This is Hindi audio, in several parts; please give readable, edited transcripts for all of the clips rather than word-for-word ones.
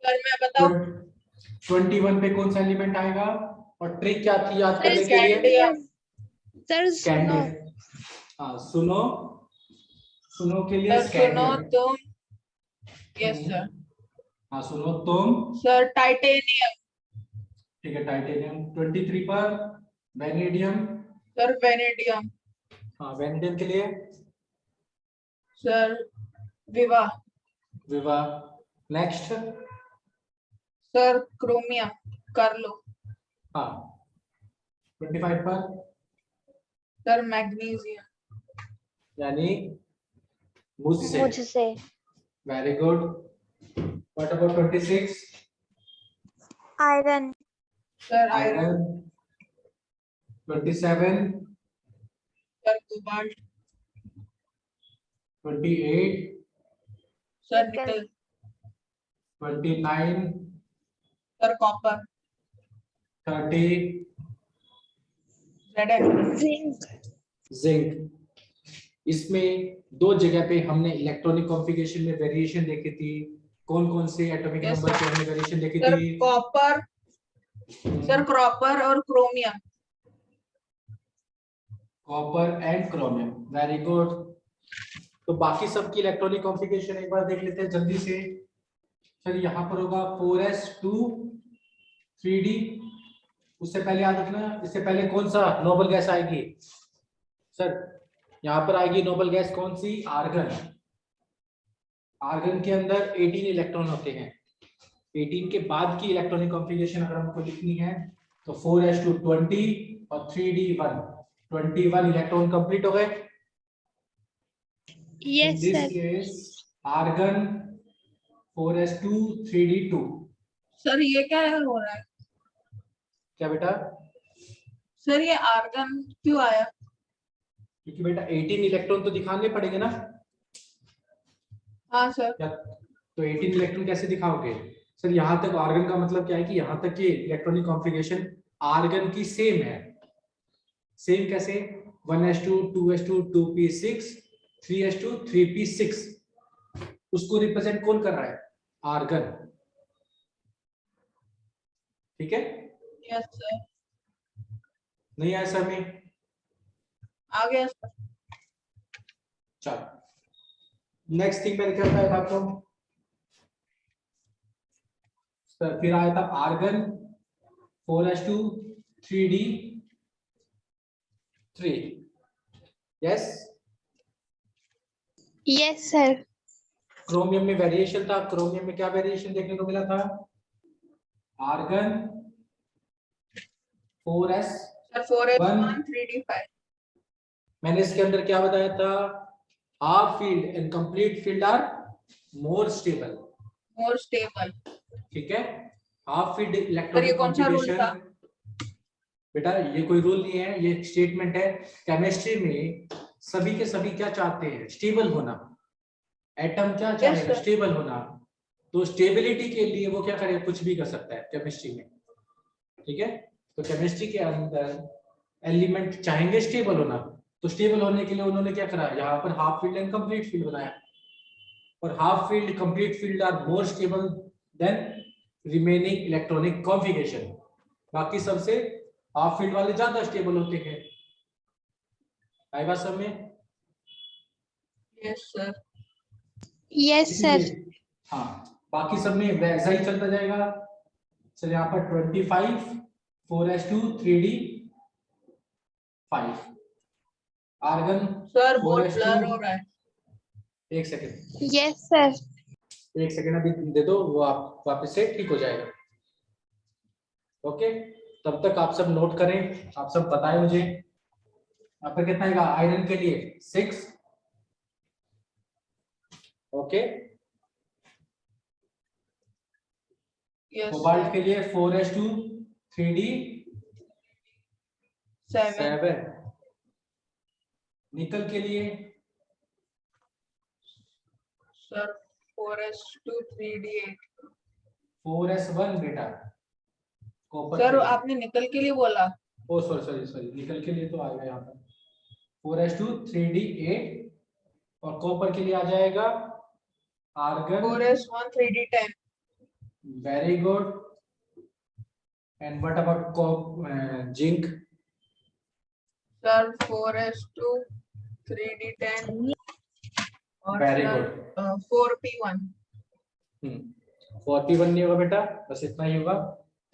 सर मैं बताऊं? 21 पे कौन सा एलिमेंट आएगा? और ट्रिक क्या थी याद करने के लिए? स्कैंडियम। सर सुनो। हाँ सुनो, सुनो के लिए सर सुनो स्कैंडियम। तुम। Yes sir. हाँ सुनो तुम। Sir titanium. ठीक है टाइटेनियम। 23 पर वेनेडियम। Sir vanadium. हाँ वेनेडियम के लिए सर विवा। विवा। नेक्स्ट। सर क्रोमियम कर लो। हाँ 25 पर सर मैग्नीशियम। यानी मुझसे। मुझसे। Very good. What about 26? Iron. Sir iron. Iron. 27? Sir cobalt. 28? Sir निकल। 29? Sir copper. 30? Z. Zinc. Zinc. इसमें दो जगह पे हमने इलेक्ट्रॉनिक कॉन्फ़िगरेशन में वेरिएशन देखी थी। कौन कौन से एटॉमिक Yes, नंबर sir. पे हमने वेरिएशन देखी सर थी? कॉपर। सर कॉपर और chromium. Copper and chromium. Very good. तो बाकी सब की इलेक्ट्रॉनिक कॉन्फ़िगरेशन एक बार देख लेते हैं जल्दी से। सर यहाँ पर होगा 4s2 3d। उससे पहले याद रखना, इससे पहले कौन सा नोबल गैस आएगी? सर यहाँ पर आएगी नोबल गैस कौन सी? आर्गन। आर्गन के अंदर 18 इलेक्ट्रॉन होते हैं। 18 के बाद की इलेक्ट्रॉनिक कॉन्फ़िगरेशन अगर हमको लिखनी है तो 4s2 20 और 3d 1। 21 इलेक्ट्रॉन कंप्लीट हो गए। Yes this sir. Is argon 4s2 3d 2। Sir ये क्या हो रहा है? क्या बेटा? सर ये आर्गन क्यों आया? क्योंकि बेटा 18 इलेक्ट्रॉन तो दिखाने पड़ेंगे ना। हाँ सर। क्या तो 18 इलेक्ट्रॉन कैसे दिखाओगे? सर यहाँ तक आर्गन का मतलब क्या है कि यहाँ तक की इलेक्ट्रॉनिक कॉन्फ़िगरेशन आर्गन की सेम है। सेम कैसे? 1s2 2s2 2p6 3s2 3p6। उसको रिप्रेजेंट कौन कर रहा है? आर्गन। ठीक है। Yes sir. नहीं आया सर में? आ गया सर। चलो नेक्स्ट थिंग मैंने क्या बताया था आपको? सर फिर आया था argon 4s2 3d 3। Yes. Yes sir. Chromium में वेरिएशन था। क्रोमियम में क्या वेरिएशन देखने को मिला था? Argon 4s sir 4s1 3d5। मैंने इसके अंदर क्या बताया था? Half filled and complete filled are more stable. More stable. ठीक है। हाफ फील्ड सर ये इलेक्ट्रॉनिक कौन सा रूल था? कॉन्फ़िगरेशन। बेटा ये कोई रूल नहीं है, ये स्टेटमेंट है। केमिस्ट्री में सभी के सभी क्या चाहते हैं? स्टेबल होना। एटम क्या चाहेगा? sir. स्टेबल होना। तो स्टेबिलिटी के लिए वो क्या करेगा? कुछ भी कर सकता है केमिस्ट्री में। ठीक है। तो केमिस्ट्री के अंदर एलिमेंट चाहेंगे स्टेबल होना, तो स्टेबल होने के लिए उन्होंने क्या करा? यहाँ पर half filled and complete filled बनाया। और half filled complete filled are more stable than remaining electronic configuration. बाकी सबसे हाफ फील्ड वाले ज्यादा स्टेबल होते हैं। आई बात समझ में? Yes sir. Yes sir. हाँ बाकी सब में वैसा ही चलता जाएगा। चलिए यहाँ पर 25 4s2 3d 5। आर्गन सर बहुत 4s2। ब्लर हो रहा है। एक सेकेंड, यस सर। एक सेकेंड अभी दे दो, वो आप वापस से ठीक हो जाएगा। ओके तब तक आप सब नोट करें, आप सब बताएं मुझे यहाँ पर कितना आएगा आयरन के लिए? 6। ओके। यस कोबाल्ट के लिए 4s2 3d 7। निकल के लिए सर 4s2 3d8। 4s1 बेटा। कॉपर सर के लिए। आपने निकल के लिए बोला। ओ सॉरी सॉरी सॉरी, निकल के लिए तो आएगा यहाँ पर 4s2 3d8। और कॉपर के लिए आ जाएगा argon 4s1 3d10। Very good. And what about zinc? Sir, 4s2 3d10 or Very sir, good. 4p1. 41 नहीं होगा बेटा, बस इतना ही होगा।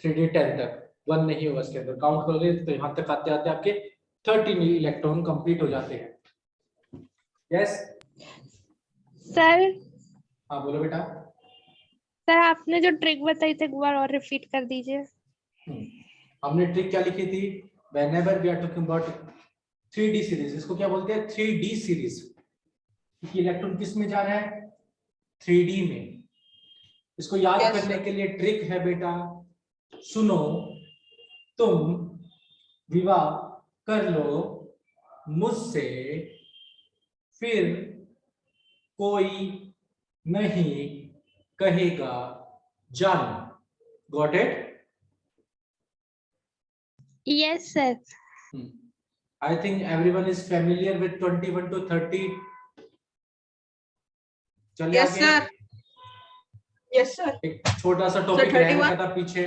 3d10 तक 1 नहीं होगा इसके अंदर। काउंट करोगे तो यहाँ तक आते आते आपके 13 इलेक्ट्रॉन कंप्लीट हो जाते हैं। यस सर हाँ बोलो बेटा। सर आपने जो ट्रिक बताई थी एक बार और रिपीट कर दीजिए। हमने ट्रिक क्या लिखी थी? whenever we are talking about 3D series, इसको क्या बोलते हैं? 3D सीरीज, क्योंकि इलेक्ट्रॉन किस में जा रहा है? 3D में। इसको याद Yes, करने sir. के लिए ट्रिक है बेटा, सुनो, तुम विवाह कर लो मुझसे, फिर कोई नहीं कहेगा जान। Got it? Yes sir. I think everyone is familiar with 21 to 30. चलिए Yes, आगे। sir. Yes, sir. एक छोटा सा टॉपिक Sir, रह 31? गया था पीछे।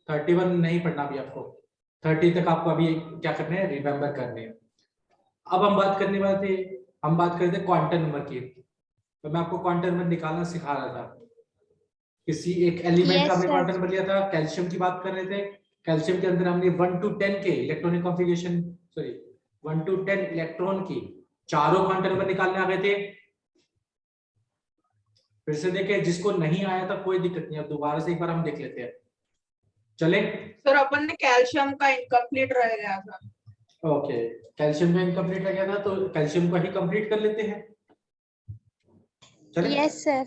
31 नहीं पढ़ना अभी आपको, 30 तक आपको अभी क्या करने हैं? रिमेम्बर करने हैं। अब हम बात करने वाले थे, हम बात करते क्वांटम नंबर की। तो मैं आपको क्वांटम नंबर निकालना सिखा रहा था। किसी एक एलिमेंट Yes, का हमने sir. क्वांटम नंबर लिया था, कैल्शियम की बात कर रहे थे। कैल्शियम के अंदर हमने 1 to 10 के electronic configuration, sorry 1 to 10 electron की चारों क्वांटम नंबर निकालने आ गए थे। फिर से देखें, जिसको नहीं आया था कोई दिक्कत नहीं, अब दोबारा से एक बार हम देख लेते हैं। चले सर अपन ने कैल्शियम का इनकम्प्लीट रह गया था। ओके, कैल्शियम का इनकम्प्लीट रह गया था तो कैल्शियम का ही कंप्लीट कर लेते हैं। चले yes sir.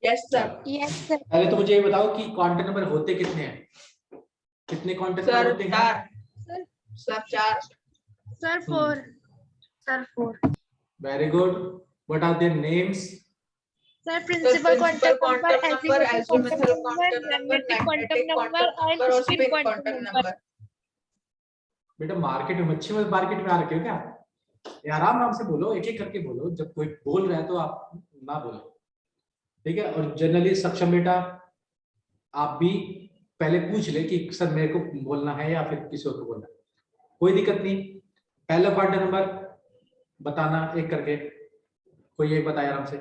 Yes sir. Yes sir. पहले तो मुझे ये बताओ कि क्वांटम नंबर होते कितने हैं? कितने क्वांटम नंबर सर होते हैं? 4। Sir 4। Sir 4। Sir 4। Very good. What are their names? Sir principal quantum number, number, azimuthal azimuthal quantum number, quantum number, magnetic quantum magnetic number quantum और number और spin spin quantum quantum number. number। बेटा मार्केट में मच्छी मार्केट में आ रखे हो क्या? ये आराम आराम से बोलो, एक एक करके बोलो। जब कोई बोल रहा है तो आप ना बोलो, ठीक है? और जनरली सक्षम बेटा आप भी पहले पूछ ले कि सर मेरे को बोलना है या फिर किसी और को बोलना है, कोई दिक्कत नहीं। पहला क्वांटम नंबर बताना एक करके, कोई एक बताए आराम से।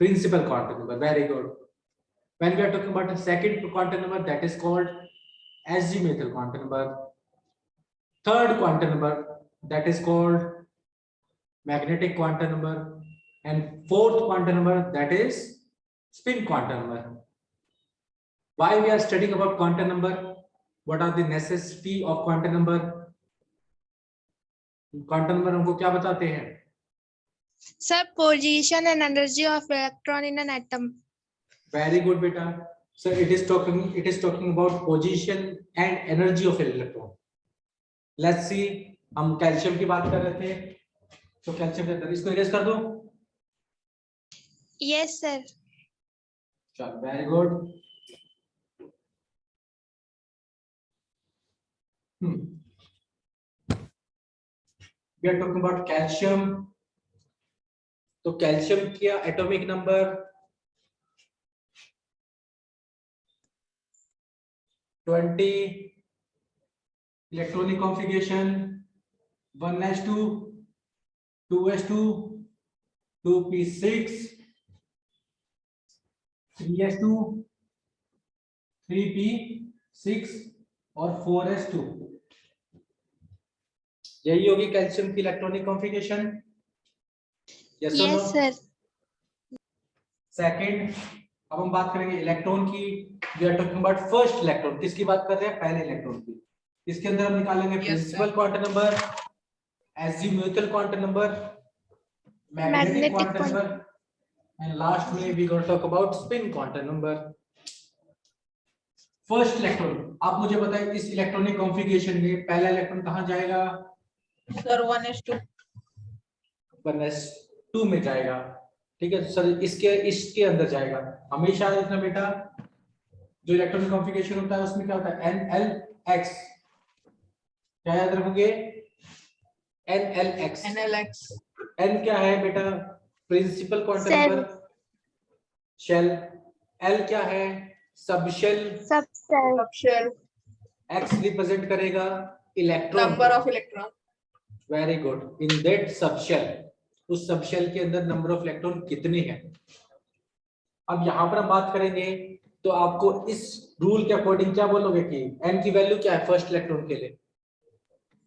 Principal quantum number, very good. When we are talking about the second quantum number, that is called azimuthal quantum number. Third quantum number, that is called magnetic quantum number, and fourth quantum number, that is spin quantum number. Why we are studying about quantum number? What are the necessity of quantum number? Quantum number हमको क्या बताते हैं? Sir position and energy of electron in an atom. Very good beta. So it is talking about position and energy of electron. Let's see, हम कैल्शियम की बात कर रहे थे, तो कैल्शियम के अंदर इसको इरेज कर दो। Yes sir. चल very good. We are talking about calcium. तो कैल्शियम का atomic number 20, electronic configuration 1s2 2s2 2p6 3s2 3p6 और 4s2। यही होगी कैल्शियम की electronic configuration. Yes sir. Second, अब हम बात करेंगे इलेक्ट्रॉन की। We are talking about first electron. किसकी बात कर रहे हैं? पहले इलेक्ट्रॉन की। इसके अंदर हम निकालेंगे principal quantum number, azimuthal quantum number, magnetic quantum number, and last में we gonna talk about spin quantum number. First electron, आप मुझे बताएं इस इलेक्ट्रॉनिक कॉन्फ़िगरेशन में पहला इलेक्ट्रॉन कहां जाएगा? Sir 1s2। 1s2 में जाएगा, ठीक है सर। इसके अंदर जाएगा। हमेशा देखना बेटा, जो इलेक्ट्रॉनिक कॉन्फ़िगरेशन होता है उसमें क्या होता है? NLX। क्या याद रखोगे? NLX। NLX। N क्या है बेटा? Principal quantum Cell. Number shell, L क्या है subshell, Subcell. Subshell, X represent करेगा electron, number of electron, very good, in that subshell, उस सबशेल के अंदर नंबर ऑफ इलेक्ट्रॉन कितने हैं। अब यहाँ पर हम बात करेंगे तो आपको इस रूल के अकॉर्डिंग क्या बोलोगे कि एन की वैल्यू क्या है फर्स्ट इलेक्ट्रॉन के लिए।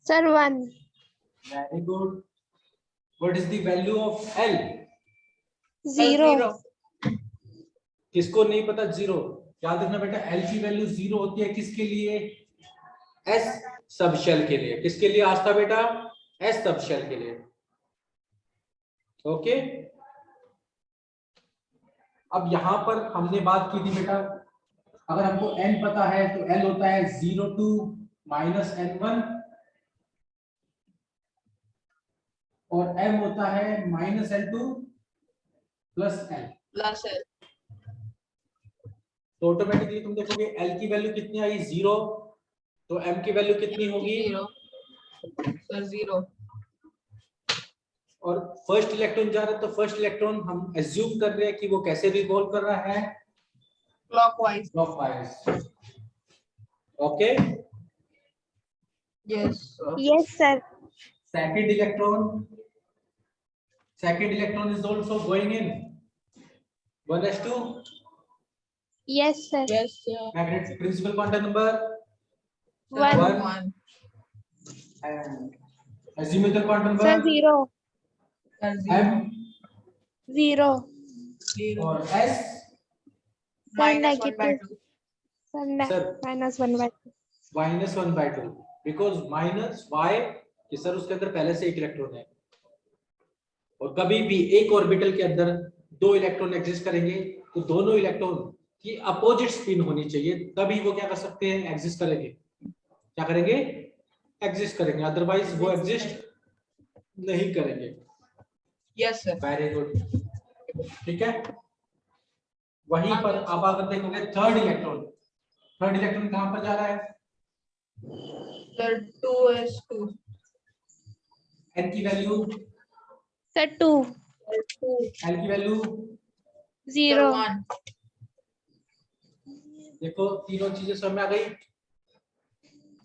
Sir, 1. Very good, what is the value of L, 0. किसको नहीं पता जीरो, याद रखना बेटा एल की वैल्यू जीरो होती है किसके लिए, एस सबशेल के लिए, किसके लिए आस्था बेटा, एस सबशेल के लिए, ओके। अब यहां पर हमने बात की थी बेटा, अगर हमको n पता है तो l होता है 0 टू -n1 और m होता है -n2 +n, प्लस है, तो ऑटोमेटिकली तुम देखोगे l की वैल्यू कितनी आई 0, तो m की वैल्यू कितनी होगी, 0, सर 0, और फर्स्ट इलेक्ट्रॉन जा रहा है तो फर्स्ट इलेक्ट्रॉन हम एज्यूम कर रहे हैं कि वो कैसे रिवॉल्व कर रहा है, clockwise, clockwise, okay. Yes, Yes, sir. second electron is also going in 1s2 Yes, sir. Yes sir, magnetic principal quantum number 1. 1, and azimuthal quantum Sir, number 0. Sir m 0. 0, और s Sir, -1/2, Sir, Sir. -1/2. -1/2 because minus y कि सर उसके अंदर पहले से एक इलेक्ट्रॉन है, और कभी भी एक ऑर्बिटल के अंदर दो इलेक्ट्रॉन एग्जिस्ट करेंगे तो दोनों इलेक्ट्रॉन की अपोजिट स्पिन होनी चाहिए, तभी वो क्या कर सकते हैं, एग्जिस्ट करेंगे, क्या करेंगे, एग्जिस्ट करेंगे, अदरवाइज वो एग्जिस्ट नहीं करेंगे। यस सर, वेरी गुड, ठीक है। वहीं हाँ, पर yes. आप अगर देखोगे थर्ड इलेक्ट्रॉन कहां पर जा रहा है, सर 2s2, n की वैल्यू, Sir, 2. सर 2, l की वैल्यू, 0. 1, देखो तीनों चीजें समझ में आ गई।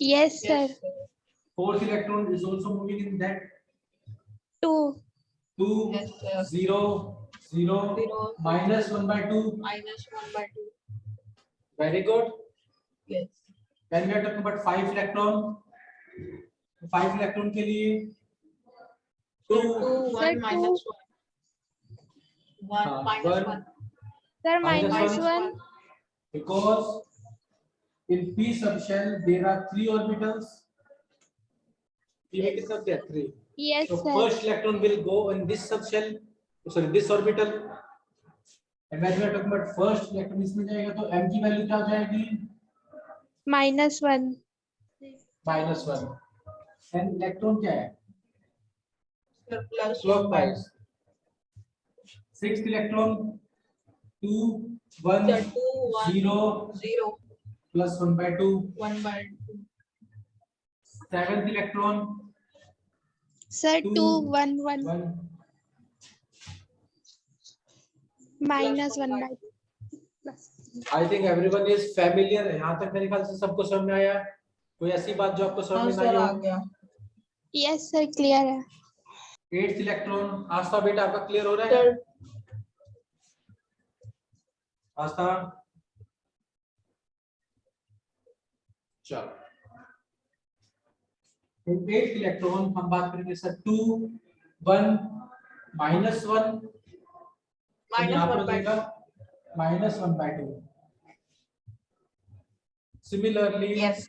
Yes, sir. Yes sir, fourth electron is also moving in that 2. 2 Yes, sir. 0 0 0, -1/2, -1/2, very good। yes, when we are talking about 5 electron के लिए 2 2, 1, Sir, -1, 1, हाँ, -1, one. Sir, Minus -1. because in p subshell there are 3 orbitals, p में कितने होते हैं, 3, Yes, so sir. first electron will go in this subshell, sorry this orbital, and when we are talking about first electron इसमें जाएगा तो m की वैल्यू क्या हो जाएगी, -1. -1, and electron क्या है, sir, plus 1/2, clockwise, sixth electron 2 1 sir 2, 1, 0 0, plus 1/2, 1/2, seventh electron Sir, 2 2, 1, 1. 1, -1/2. I think everyone is familiar, यहाँ तक मेरे ख्याल से सबको समझ में आया, कोई ऐसी बात जो आपको समझ हाँ में सर नहीं आ हो। गया, Yes, sir. Clear है. एट्थ इलेक्ट्रॉन आस्था बेटा आपका क्लियर हो रहा है, सर आस्था, चलो एट्थ इलेक्ट्रॉन हम बात करेंगे सर 2 1 -1, यहाँ पर हो जाएगा -1/2। Similarly, yes,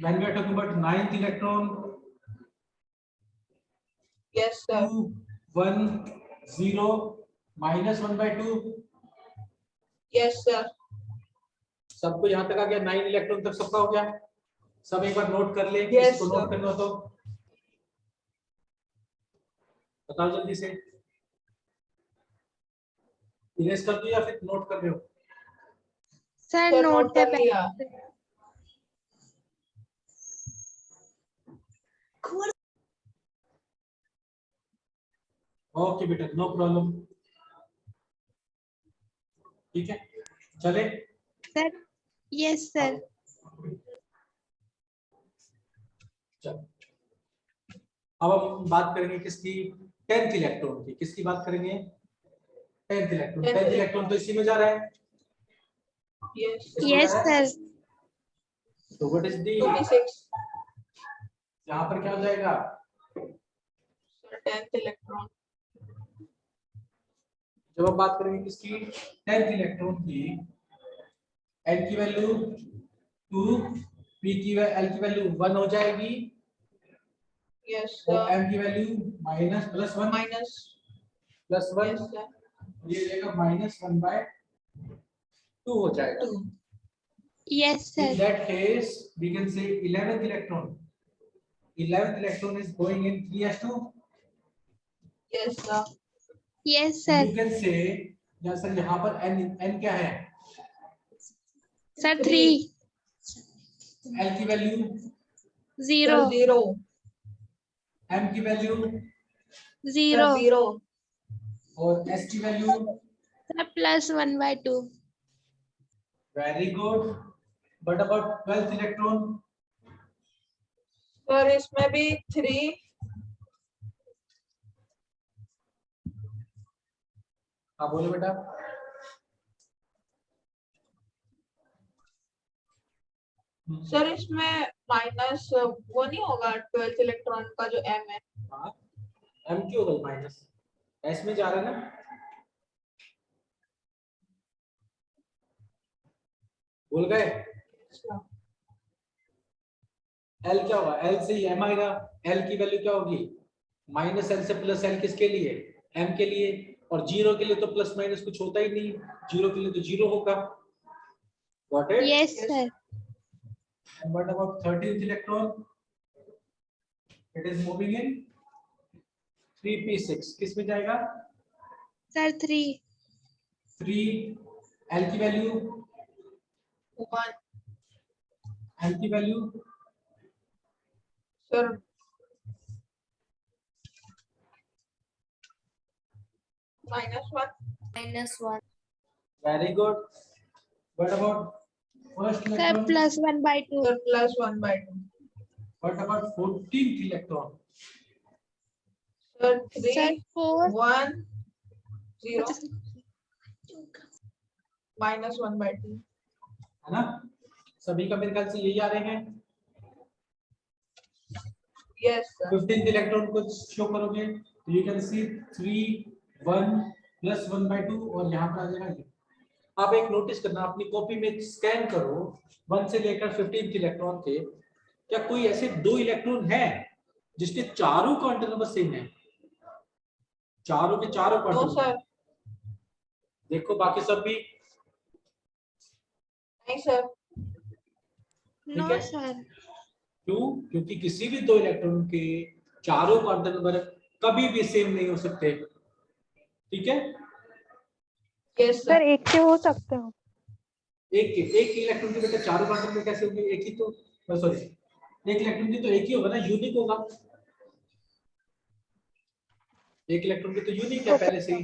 when we are talking about ninth electron, yes sir, 2 1 0 -1/2, yes sir, सबको यहाँ तक आ गया, 9 इलेक्ट्रॉन तक सबका हो गया, सब एक बार नोट कर ले, Yes, किसी को नोट sir. करना हो तो बताओ जल्दी से, इरेज कर दो या फिर नोट कर रहे हो, Sir, सर note नोट है कर लिया, ओके बेटा नो प्रॉब्लम। ठीक है, चले। Sir. Yes, sir. चलो अब हम बात करेंगे किसकी, 10th इलेक्ट्रॉन की। किसकी बात करेंगे? 10th electron. 10th इलेक्ट्रॉन तो इसी में जा रहा है। Yes. Yes, sir. तो व्हाट इज दी, 26. यहाँ पर क्या हो जाएगा? Sir, 10th electron. जब हम बात करेंगे किसकी, 10th इलेक्ट्रॉन की, एल की वैल्यू 2, पी की एल की वैल्यू 1 हो जाएगी, Yes, और sir. एम की value minus plus 1 Minus. Plus 1, Yes, sir. ये देगा -1/2 हो जाएगा। 2. Yes, In sir. that case, we can say 11th electron. 11th electron is going in 3s2. Yes, sir. Yes, sir. You can say, या सर यहाँ पर n क्या है? Sir, 3. L की वैल्यू, 0. Sir, 0. M की वैल्यू, 0. Sir, 0. और S की value. Sir, plus 1/2. Very good. But about 12th electron? Sir, इसमें भी 3. हाँ बोलो बेटा। सर इसमें माइनस वो नहीं होगा 12th इलेक्ट्रॉन का जो M है? हाँ, M क्यों होगा माइनस? S में जा रहा है ना, भूल गए? L क्या होगा? L से ही M आएगा। L की वैल्यू क्या होगी? -L से +L किसके लिए? M के लिए। और 0 के लिए तो प्लस माइनस कुछ होता ही नहीं, 0 के लिए तो 0 होगा। Got it? Yes, sir. And what about 13th electron? It is moving in 3p6. किस में जाएगा? Sir, 3. 3, L की वैल्यू, 1. M की value, sir -1. very good. What about first Sir, electron? plus 1/2. Sir, plus 1/2. What about 14th electron? Sir, Sir, 3, 4. 1, 0, -1/2. है ना? सभी का मेरे ख्याल से यही आ रहे हैं। Yes, sir. 15th इलेक्ट्रॉन को शो करोगे तो यू कैन सी 3, 1 प्लस 1/2 और यहाँ पर आ जाएगा ये। आप एक नोटिस करना, अपनी कॉपी में स्कैन करो 1 से लेकर 15th इलेक्ट्रॉन के, क्या कोई ऐसे 2 इलेक्ट्रॉन है जिसके चारों क्वांटम नंबर सेम है? चारों के चारों No, क्वांटम। sir. देखो बाकी सब भी। नहीं sir. No, है? sir. क्यों? क्योंकि किसी भी 2 इलेक्ट्रॉन के चारों क्वांटम नंबर कभी भी सेम नहीं हो सकते। ठीक है? Yes, sir. सर एक से हो सकते हो। एक इलेक्ट्रॉन के बेटा चारों क्वांटम नंबर कैसे होंगे? एक ही तो, सॉरी, एक इलेक्ट्रॉन की तो एक ही होगा ना, यूनिक होगा। एक इलेक्ट्रॉन की तो यूनिक है पहले से ही।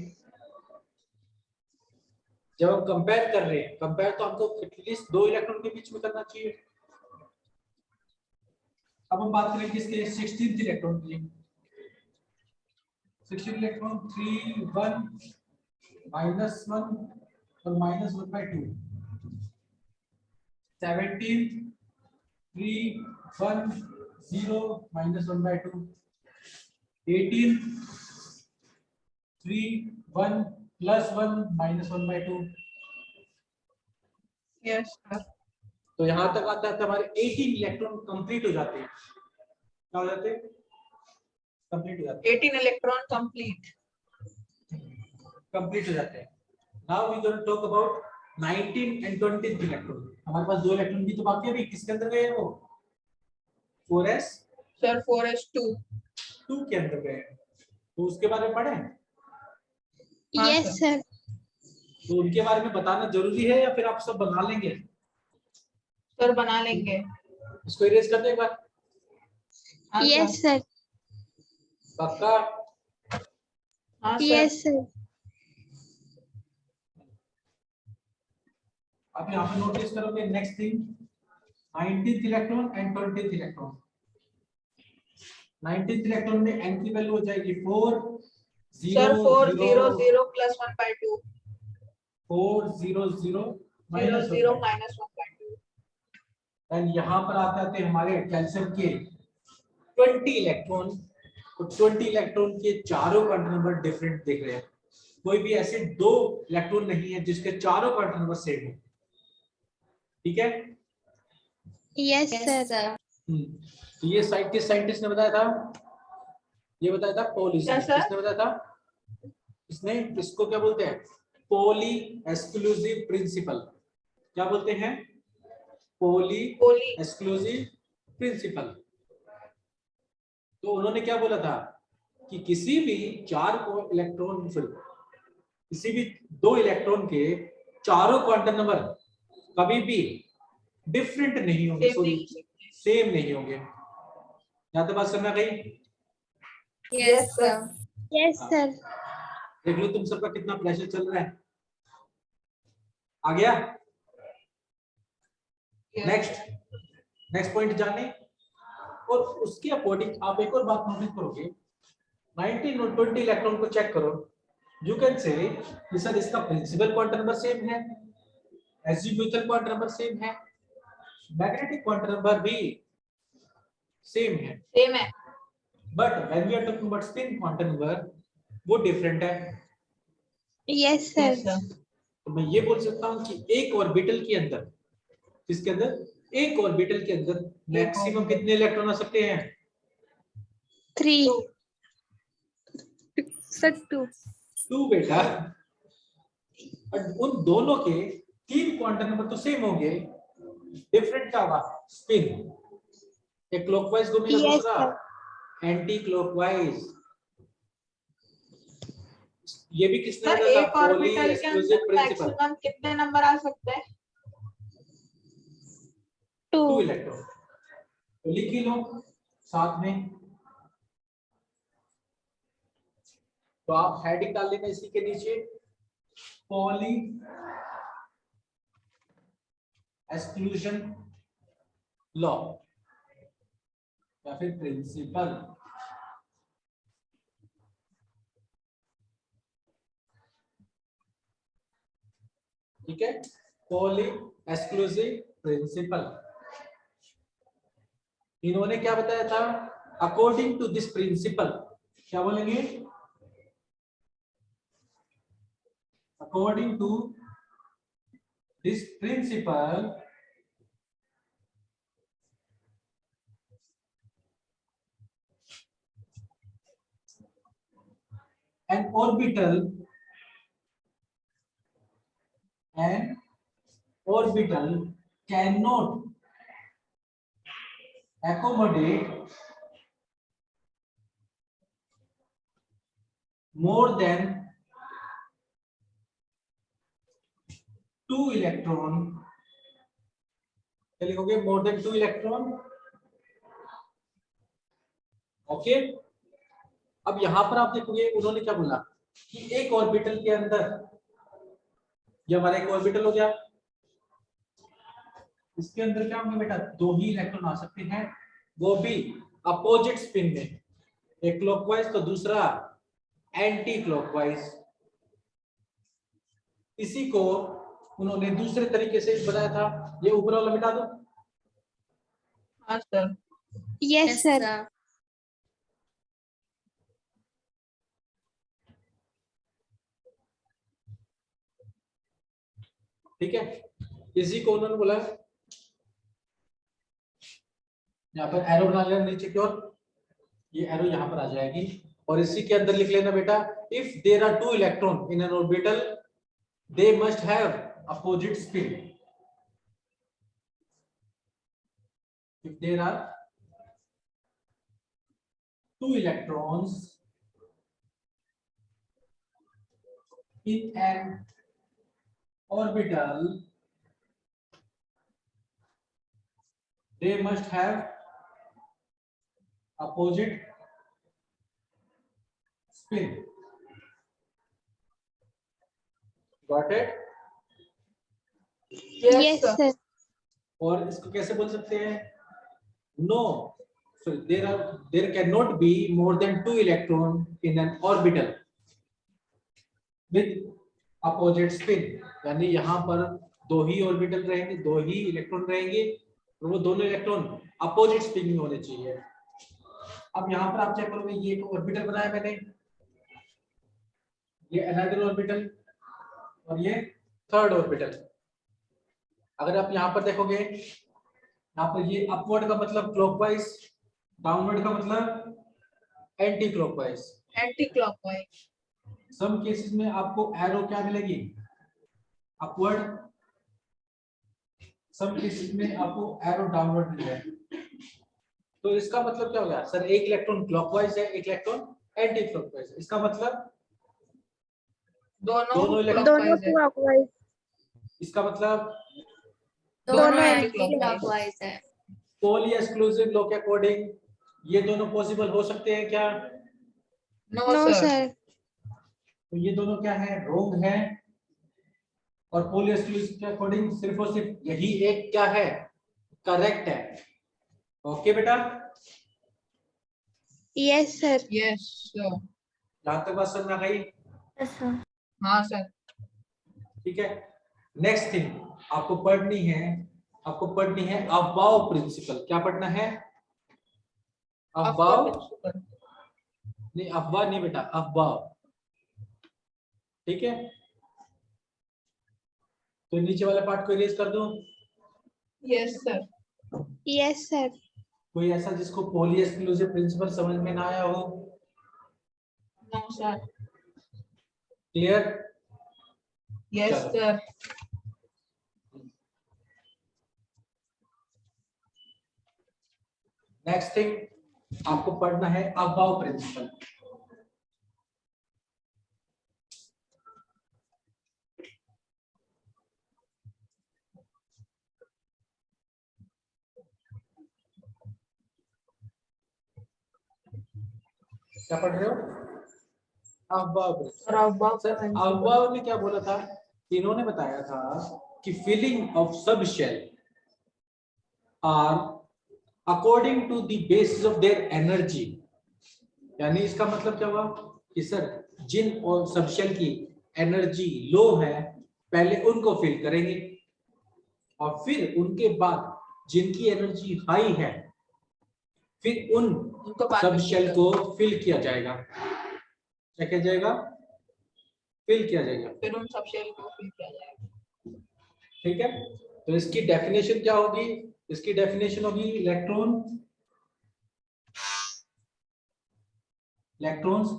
जब हम कंपेयर कर रहे हैं, कंपेयर तो हमको एटलीस्ट 2 इलेक्ट्रॉन के बीच में करना चाहिए। अब हम बात करें किसके? 16th इलेक्ट्रॉन की। 16th इलेक्ट्रॉन 3, 1, -1 और -1/2। 17th 3, 1, 0, -1/2। 18th 3, 1 +1 -1/2। Yes, sir. तो यहां तक आता है हमारे 18 इलेक्ट्रॉन कंप्लीट हो जाते हैं। क्या हो जाते हैं? कंप्लीट हो जाते 18 electron complete. कंप्लीट हो जाते हैं। Now we going to talk about 19 and 20th electron. हमारे पास 2 इलेक्ट्रॉन भी तो बाकी है, अभी किसके अंदर गए हैं वो? 4s Sir, 4s2. 2 के अंदर गए हैं। तो उसके बारे में पढ़े? हाँ, Yes, sir. तो उनके बारे में बताना जरूरी है या फिर आप सब बना लेंगे? Sir, बना लेंगे। इसको इरेज कर दो एक बार। हाँ, Yes, sir. sir. पक्का? हाँ, sir. Yes, sir. आप यहाँ पे नोटिस करोगे next thing 19th electron and 20th electron. 19th electron में n की वैल्यू हो जाएगी 4 sir 4 0 0 0 plus 1/2 4 0 0 0 minus 0 minus 1/2। And यहाँ पर आते थे हमारे कैल्शियम के 20 इलेक्ट्रॉन। तो 20 इलेक्ट्रॉन के चारों क्वांटम नंबर डिफरेंट दिख रहे हैं। कोई भी ऐसे दो इलेक्ट्रॉन नहीं है जिसके चारों क्वांटम नंबर सेम हो। ठीक है? Yes, sir. तो ये साइंटिस्ट ने बताया था, ये बताया था पॉली। क्या सर? किसने बताया था? इसने, इसको क्या बोलते हैं? Pauli exclusive principle. क्या बोलते हैं? Pauli exclusive principle. तो उन्होंने क्या बोला था कि किसी भी चार को इलेक्ट्रॉन, किसी भी दो इलेक्ट्रॉन के चारों क्वांटम नंबर कभी भी डिफरेंट नहीं होंगे, सॉरी सेम नहीं होंगे। यहाँ तो बात समझ गई? Yes, sir. Yes, sir. देख लो तुम सबका कितना प्रेशर चल रहा है। आ गया? नेक्स्ट पॉइंट जाने, और उसके अकॉर्डिंग आप एक और बात नोटिस करोगे, 19 और 20 इलेक्ट्रॉन को चेक करो। यू कैन से सर इसका प्रिंसिपल क्वांटम नंबर सेम है, एजिम्यूथल क्वांटम नंबर सेम है, मैग्नेटिक क्वांटम नंबर भी सेम है, but when we are talking about spin quantum number वो डिफरेंट है। Yes, sir. तो मैं ये बोल सकता हूँ कि एक ऑर्बिटल के अंदर, इसके अंदर एक ऑर्बिटल के अंदर मैक्सिमम कितने इलेक्ट्रॉन आ सकते हैं? 3. Sir, 2. 2 बेटा। और उन दोनों के 3 क्वांटम नंबर तो सेम होंगे, डिफरेंट क्या होगा? स्पिन। एक क्लॉकवाइज घूमेगा, Yes, दूसरा एंटी क्लॉकवाइज। ये भी किसने सर बताया था? एक पॉली ऑर्बिटल के एक्सक्लूसिव अंदर प्रिंसिपल। मैक्सिमम कितने नंबर आ सकते हैं? 2 2. इलेक्ट्रॉन। तो लिख ही लो साथ में। तो आप हेडिंग डाल लेना इसी के नीचे, पॉली एक्सक्लूजन लॉ या फिर प्रिंसिपल। ठीक है? Pauli exclusive principle. इन्होंने क्या बताया था? अकॉर्डिंग टू दिस प्रिंसिपल, क्या बोलेंगे? According to this principle, an orbital cannot accommodate more than 2 electron. क्या लिखोगे? More than 2 electron. ओके। अब यहां पर आप देखोगे उन्होंने क्या बोला कि एक ऑर्बिटल के अंदर, ये हमारा एक ऑर्बिटल हो गया, इसके अंदर क्या होंगे बेटा? 2 ही इलेक्ट्रॉन आ सकते हैं, वो भी अपोजिट स्पिन में, एक क्लॉकवाइज तो दूसरा एंटी क्लॉकवाइज। इसी को उन्होंने दूसरे तरीके से बताया था। ये ऊपर वाला मिटा दो। हाँ सर। Yes, sir. ठीक है? इसी को उन्होंने बोला, यहाँ पर एरो बना लेना नीचे की ओर, ये एरो यहाँ पर आ जाएगी, और इसी के अंदर लिख लेना बेटा, if there are 2 electron in an orbital they must have opposite spin. If there are 2 electrons in an orbital, they must have opposite spin. Got it? Yes, sir. sir. और इसको कैसे बोल सकते हैं? No, so there cannot be more than 2 electron in an orbital with opposite spin, यानी यहाँ पर 2 ही ऑर्बिटल रहेंगे, 2 ही इलेक्ट्रॉन रहेंगे और वो दोनों इलेक्ट्रॉन अपोजिट स्पिन में होने चाहिए। अब यहाँ पर आप चेक करोगे, ये एक ऑर्बिटल बनाया मैंने, ये अनदर ऑर्बिटल और ये थर्ड ऑर्बिटल। अगर आप यहाँ पर देखोगे, यहाँ पर ये अपवर्ड का मतलब क्लॉकवाइज, डाउनवर्ड का मतलब anticlockwise. Anticlockwise. Some cases में आपको एरो क्या मिलेगी? अपवर्ड। सम केसेस में आपको एरो डाउनवर्ड मिलेगा। तो इसका मतलब क्या हो गया सर? एक इलेक्ट्रॉन क्लॉकवाइज है, एक इलेक्ट्रॉन एंटी क्लॉकवाइज है। इसका मतलब दोनों दोनों दोनों क्लॉकवाइज है। clockwise. इसका मतलब दोनों एंटी anti-clockwise है। पोली एक्सक्लूसिव लॉ के अकॉर्डिंग ये दोनों पॉसिबल हो सकते हैं क्या? No No, sir. sir. तो ये दोनों क्या है? रॉन्ग है। और पोली एक्सक्लूसिव के अकॉर्डिंग सिर्फ और सिर्फ यही एक क्या है? करेक्ट है। ओके बेटा, Yes, sir. Yes sir. यहाँ तक बात समझ में आ गई? Yes, sir. हाँ सर। ठीक है। नेक्स्ट थिंग आपको पढ़नी है अबाव प्रिंसिपल। क्या पढ़ना है? अबाव नहीं, अफवाह नहीं बेटा, अफवाह। ठीक है, तो नीचे वाले पार्ट को इरेज कर दो। Yes sir. Yes, sir. कोई ऐसा जिसको पोली एक्सक्लूसिव प्रिंसिपल समझ में ना आया हो? No sir. क्लियर? यस चलो। सर। नेक्स्ट थिंग आपको पढ़ना है अबाव प्रिंसिपल। क्या पढ़ रहे हो? Aufbau. Sir Aufbau sir Aufbau ने क्या बोला था? इन्होंने बताया था कि filling of sub shell are according to the basis of their energy. यानी इसका मतलब क्या हुआ कि सर जिन और सब शेल की एनर्जी लो है पहले उनको फिल करेंगे और फिर उनके बाद जिनकी एनर्जी हाई है फिर उन उनको बाद सब में शेल fill को फिल किया जाएगा। क्या किया जाएगा? फिल किया जाएगा। फिर उन सब शेल को फिल किया जाएगा। ठीक है, तो इसकी डेफिनेशन क्या होगी? इसकी डेफिनेशन होगी electrons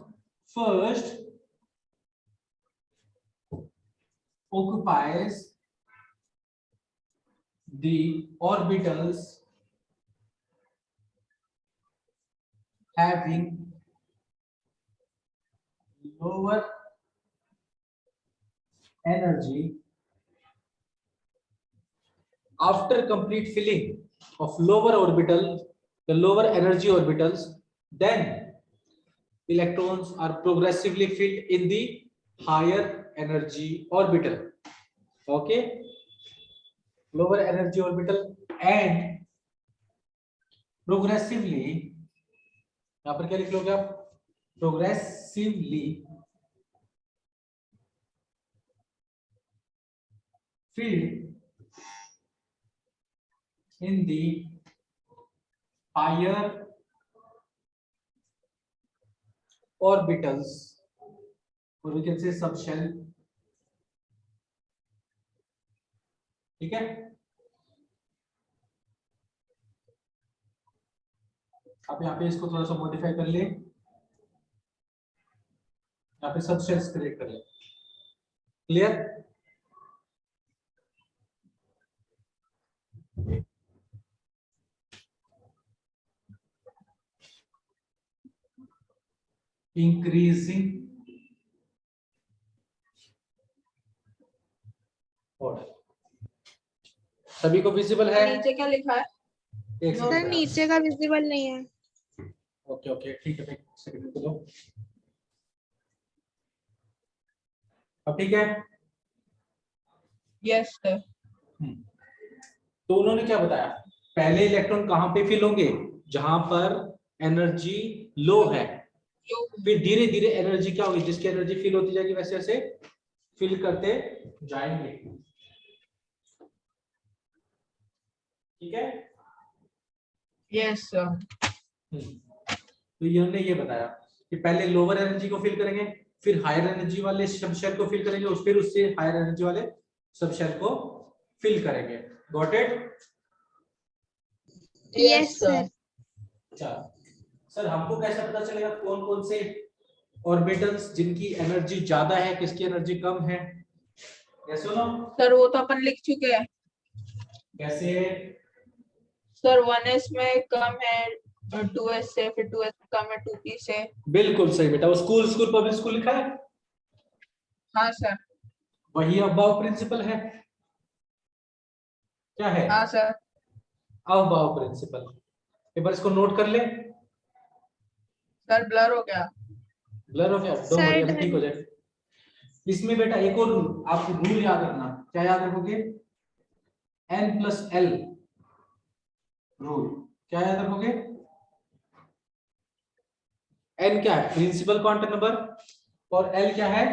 first occupies the orbitals having lower energy. After complete filling of lower orbital, the lower energy orbitals, then electrons are progressively filled in the higher energy orbital. Okay, lower energy orbital and progressively, यहाँ पर क्या लिख लोगे आप? Progressively filled in the higher orbitals, or we can say subshell. ठीक है, अब यहाँ पे इसको थोड़ा सा मॉडिफाई कर ले, यहाँ पे सबशेल्स क्रिएट कर ले। क्लियर? इंक्रीजिंग ऑर्डर सभी को विजिबल है? नीचे क्या लिखा है? एक सर सेकंड। नीचे का विजिबल नहीं है। ओके ओके ठीक है, एक सेकंड दो। अब ठीक है? Yes sir. तो उन्होंने क्या बताया, पहले इलेक्ट्रॉन कहाँ पे फिल होंगे, जहां पर एनर्जी लो है, फिर धीरे धीरे एनर्जी क्या होगी, जिसकी एनर्जी फिल होती जाएगी वैसे वैसे फिल करते जाएंगे। ठीक है, यस सर। तो इन्होंने ये बताया कि पहले लोअर एनर्जी को फिल करेंगे, फिर हायर एनर्जी वाले सब शेल को फिल करेंगे, और फिर उससे हायर एनर्जी वाले सब शेल को फिल करेंगे। Got it? Yes, sir. अच्छा सर, हमको कैसे पता चलेगा कौन कौन से ऑर्बिटल्स जिनकी एनर्जी ज्यादा है, किसकी एनर्जी कम है? कैसे हो ना सर वो तो अपन लिख चुके हैं कैसे? सर। 1s में कम है 2s से, फिर 2s कम है 2p से। बिल्कुल सही बेटा, वो स्कूल पब्लिक स्कूल लिखा है, हाँ सर। वही अबाव प्रिंसिपल है। क्या है? हाँ सर। Above principal. एक बार इसको नोट कर ले। सर ब्लर हो गया। ब्लर हो गया, डोंट Sir, वरी, अभी ठीक हो जाए। इसमें बेटा एक और रूल, आप रूल याद रखना। क्या याद रखोगे? n+l rule. क्या याद रखोगे? n क्या है? प्रिंसिपल क्वांटम नंबर, और l क्या है?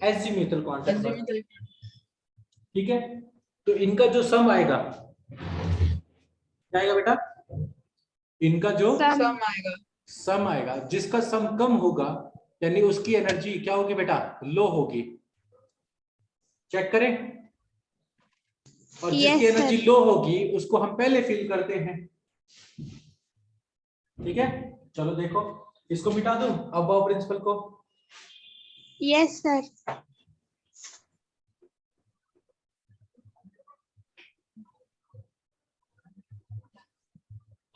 Azimuthal quantum number. ठीक है, तो इनका जो सम आएगा, क्या आएगा बेटा? इनका जो Sum. सम आएगा। सम आएगा, जिसका सम कम होगा यानी उसकी एनर्जी क्या होगी बेटा? लो होगी। चेक करें। और जिसकी Yes, एनर्जी sir. लो होगी उसको हम पहले फिल करते हैं। ठीक है, चलो देखो, इसको मिटा दूं अबाव प्रिंसिपल को। Yes, sir.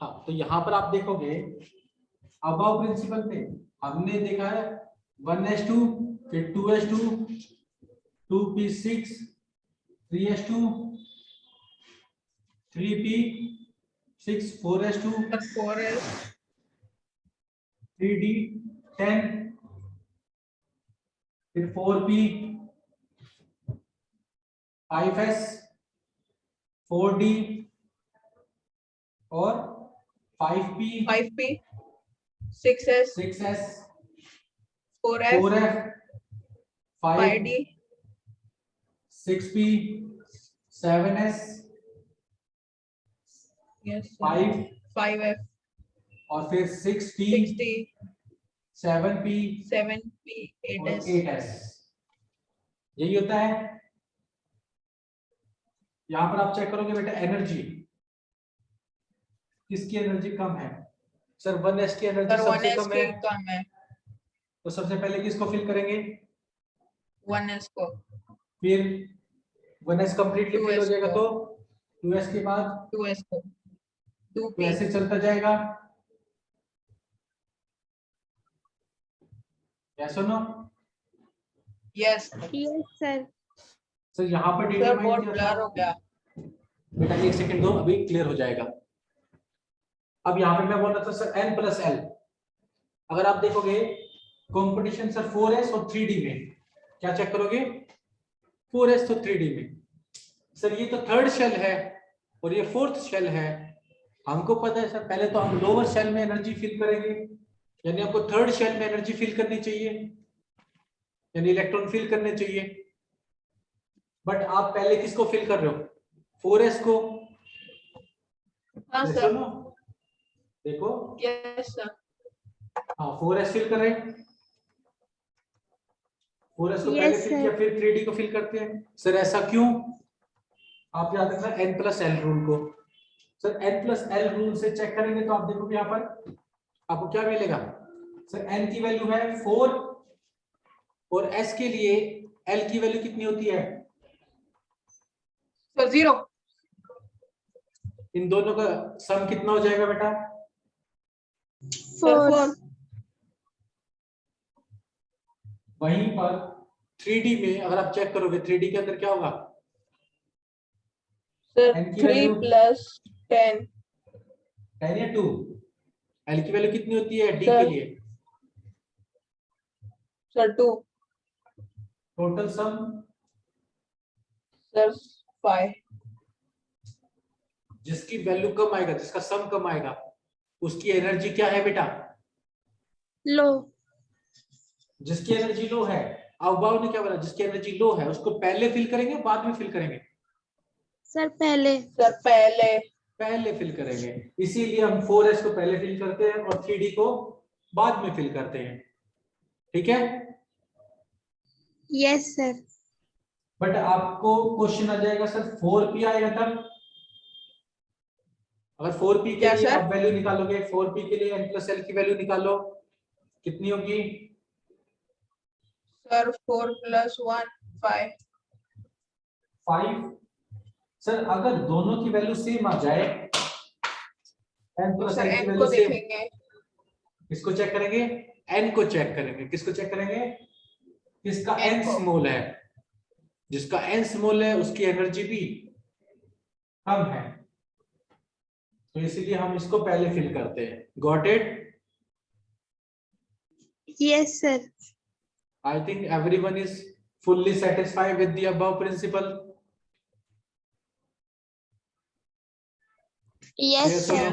हाँ, तो यहां पर आप देखोगे अबाव प्रिंसिपल पे हमने देखा है 1s2, फिर 2s2, 2p6, 3s2, 3p6, 4s2, sir 4s, 3d10, फिर 4p, 5s, 4d और 5p, 5p, 6s, 6s, 4f, 4f, 5, 5d, 6p, 7s, yes 5 5f, और फिर 6p, 6d, 7p 7p, और 8s। 8s। यही होता है। यहां पर आप चेक करोगे बेटा एनर्जी, किसकी एनर्जी कम है? सर 1s की एनर्जी सर सबसे 1s कम की है, कम है, तो सबसे पहले किसको फिल करेंगे? 1s को। फिर 1s कंप्लीटली फिल हो 2s जाएगा को, तो 2s के बाद 2s को, तो 2p। ऐसे चलता जाएगा। यस और no? Yes Yes, sir. Sir यहाँ पर सर डिटरमाइन बहुत किया ब्लर हो था गया। बेटा, एक सेकंड दो, अभी क्लियर हो जाएगा। अब यहाँ पे मैं बोल रहा था सर n+l, अगर आप देखोगे कंपटीशन सर 4s और 3d में, क्या चेक करोगे? 4s तो 3d में। सर ये तो थर्ड शेल है और ये फोर्थ शेल है, हमको पता है सर पहले तो हम लोअर शेल में एनर्जी फिल करेंगे, यानी आपको थर्ड शेल में एनर्जी फिल करनी चाहिए, यानी इलेक्ट्रॉन फिल करने चाहिए। बट आप पहले किसको फिल कर रहे हो? 4s को। हाँ yes सर। or no? देखो, यस सर। हाँ 4s फिल कर रहे हैं, 4s को पहले Yes, फिल किया, sir. फिर 3d को फिल करते हैं। सर ऐसा क्यों? आप याद रखना n+l रूल को। सर n+l रूल से चेक करेंगे तो आप देखोगे यहाँ पर आपको क्या मिलेगा? सर n की वैल्यू है 4 और s के लिए l की वैल्यू कितनी होती है? सर 0। इन दोनों का सम कितना हो जाएगा बेटा? सर 4. 4। वहीं पर 3d में अगर आप चेक करोगे 3d के अंदर क्या होगा? सर n की 3 वैल्यू + 10। 10 या 2? l की वैल्यू कितनी होती है d के सर लिए? सर 2। Total sum sir 5। जिसकी वैल्यू कम आएगा, जिसका सम कम आएगा, उसकी एनर्जी क्या है बेटा? लो। जिसकी एनर्जी लो है, अबाव ने क्या बोला? जिसकी एनर्जी लो है उसको पहले फिल करेंगे, बाद में फिल करेंगे? सर पहले। सर पहले। पहले फिल करेंगे, इसीलिए हम 4s को पहले फिल करते हैं और 3d को बाद में फिल करते हैं। ठीक है? Yes sir. बट आपको क्वेश्चन आ जाएगा सर 4p आएगा तब। अगर 4p के क्या लिए सर? आप वैल्यू निकालोगे, 4p के लिए n प्लस l की वैल्यू निकालो, कितनी होगी? सर 4 + 1 5। 5। सर अगर दोनों की वैल्यू सेम आ जाए, n तो प्लस सर l की n वैल्यू को सेम, देखेंगे। किसको चेक करेंगे? n को चेक करेंगे। किसको चेक करेंगे? किसका n n को। स्मॉल है? जिसका n स्मॉल है उसकी एनर्जी भी कम है, तो इसीलिए हम इसको पहले फिल करते हैं। Got it? Yes sir. I think everyone is fully satisfied with the Aufbau principle. Yes sir.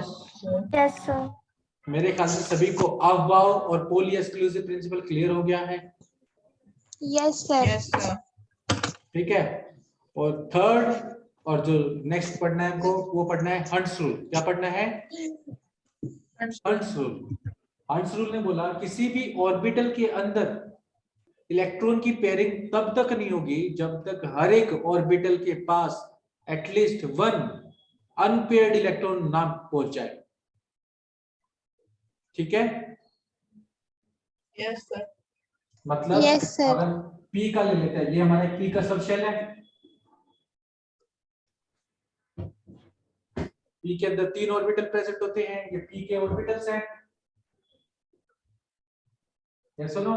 Yes sir. मेरे ख्याल से सभी को अबव और पोली एक्सक्लूसिव प्रिंसिपल क्लियर हो गया है। Yes sir. Yes sir. ठीक है, और थर्ड और जो नेक्स्ट पढ़ना है हमको, वो पढ़ना है हंट्स रूल। क्या पढ़ना है? Hunts rule. हंट्स रूल ने बोला किसी भी ऑर्बिटल के अंदर इलेक्ट्रॉन की पेयरिंग तब तक नहीं होगी जब तक हर एक ऑर्बिटल के पास एटलीस्ट 1 अनपेयर्ड इलेक्ट्रॉन ना पहुंच जाए। ठीक है? Yes sir. मतलब Yes, sir. अगर P का ले लेते हैं, ये हमारे P का सब शेल है। P के अंदर 3 ऑर्बिटल प्रेजेंट होते हैं, ये P के ऑर्बिटल्स हैं। यस और no?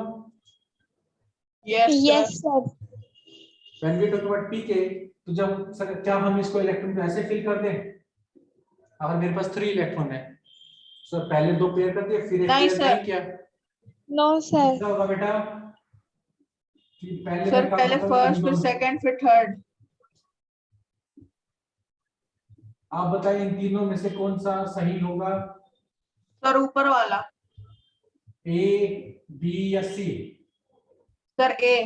Yes sir. When we talk about P के, तो जब सर क्या हम इसको इलेक्ट्रॉन को ऐसे फिल कर दें? अगर मेरे पास 3 इलेक्ट्रॉन है, सर पहले 2 पेयर कर दिए, फिर एक नहीं, पेयर सर। नहीं किया, No sir. क्या होगा बेटा? कि पहले सर मैं काम पहले करूंगा इन फर्स्ट, फिर दोनों। सेकंड, फिर थर्ड। आप बताइए इन तीनों में से कौन सा सही होगा? सर ऊपर वाला। A, B या C? Sir A.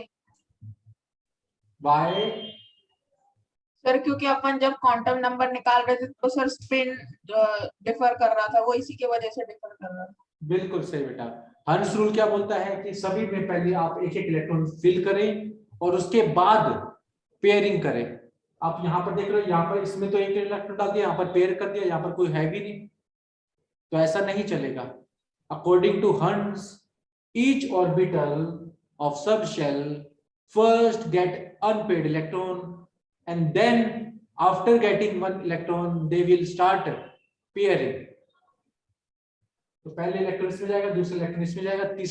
Why? Sir क्योंकि अपन जब क्वांटम नंबर निकाल रहे थे तो सर स्पिन डिफर कर रहा था, वो इसी की वजह से डिफर कर रहा था। बिल्कुल सही बेटा। हंस रूल क्या बोलता है कि सभी में पहले आप एक एक इलेक्ट्रॉन फिल करें और उसके बाद पेयरिंग करें। आप यहाँ पर देख रहे हो, यहाँ पर इसमें तो एक इलेक्ट्रॉन डाल दिया, यहाँ पर पेयर कर दिया, यहाँ पर कोई है भी नहीं, तो ऐसा नहीं चलेगा। According to Hund's, each orbital of sub shell first get unpaired electron and then after getting 1 electron they will start pairing। तो पहले इलेक्ट्रॉन इसमें जाएगा, दूसरा इलेक्ट्रॉन इसमें जाएगा, तीसरा